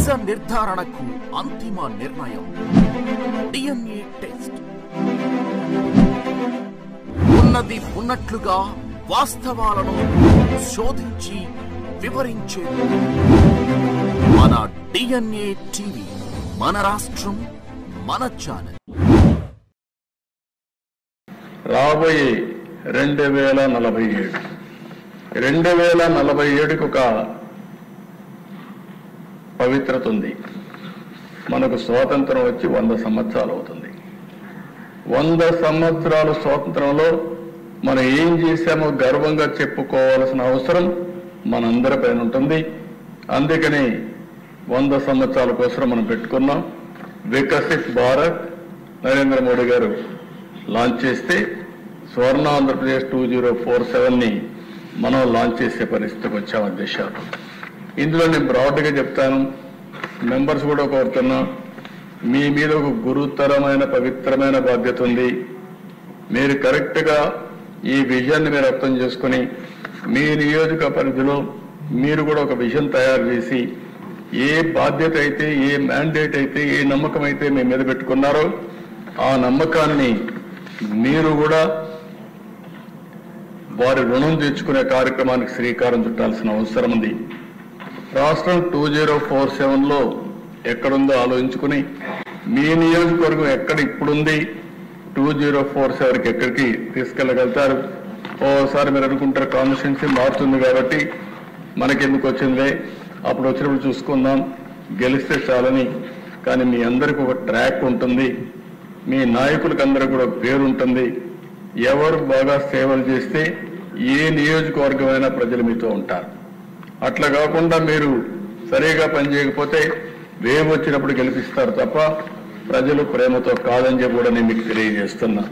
నిజ నిర్ధారణకు అంతిమ నిర్ణయం DNA టెస్ట్. ఉన్నది ఉన్నట్లుగా వాస్తవాలను శోధించి వివరించే మన DNA టీవీ, మన రాష్ట్రం, మన ఛానల్. రాబోయే 2047 ఒక పవిత్రత ఉంది. మనకు స్వాతంత్రం వచ్చి 100 సంవత్సరాలు అవుతుంది. 100 సంవత్సరాల స్వాతంత్రంలో మనం ఏం చేశామో గర్వంగా చెప్పుకోవాల్సిన అవసరం మనందరిపైన ఉంటుంది. అందుకని 100 సంవత్సరాల కోసం మనం పెట్టుకున్నాం. వికసిత్ భారత్ నరేంద్ర మోడీ గారు లాంచ్ చేస్తే స్వర్ణ ఆంధ్రప్రదేశ్ 2047ని మనం లాంచ్ చేసే పరిస్థితికి వచ్చాం అధ్యక్షులు. ఇందులో నేను బ్రాడ్గా చెప్తాను, మెంబర్స్ కూడా కోరుతున్నా, మీ మీద ఒక గురుతరమైన పవిత్రమైన బాధ్యత ఉంది. మీరు కరెక్ట్గా ఈ విజన్ని మీరు అర్థం చేసుకుని మీ నియోజక పరిధిలో మీరు కూడా ఒక విజన్ తయారు చేసి ఏ బాధ్యత అయితే, ఏ మ్యాండేట్ అయితే, ఏ నమ్మకం అయితే మీ మీద పెట్టుకున్నారో ఆ నమ్మకాన్ని మీరు కూడా వారి రుణం తెచ్చుకునే కార్యక్రమానికి శ్రీకారం చుట్టాల్సిన అవసరం ఉంది. రాష్ట్రం 2047లో ఎక్కడుందో ఆలోచించుకుని మీ నియోజకవర్గం ఎక్కడ ఇప్పుడుంది, 2047కి ఎక్కడికి తీసుకెళ్ళగలుగుతారు. ఓసారి మీరు అనుకుంటారు కాన్స్టిట్యున్సీ మారుతుంది కాబట్టి మనకెందుకు వచ్చిందే, అప్పుడు వచ్చినప్పుడు చూసుకుందాం, గెలిస్తే చాలని. కానీ మీ అందరికీ ఒక ట్రాక్ ఉంటుంది, మీ నాయకులకు అందరికీ కూడా పేరు ఉంటుంది. ఎవరు బాగా సేవలు చేస్తే ఏ నియోజకవర్గమైనా ప్రజలు మీతో ఉంటారు. అట్లా కాకుండా మీరు సరిగా పనిచేయకపోతే వేవ్ వచ్చినప్పుడు గెలిపిస్తారు తప్ప ప్రజలు ప్రేమతో కాదని చెప్పి కూడా నేను మీకు తెలియజేస్తున్నా.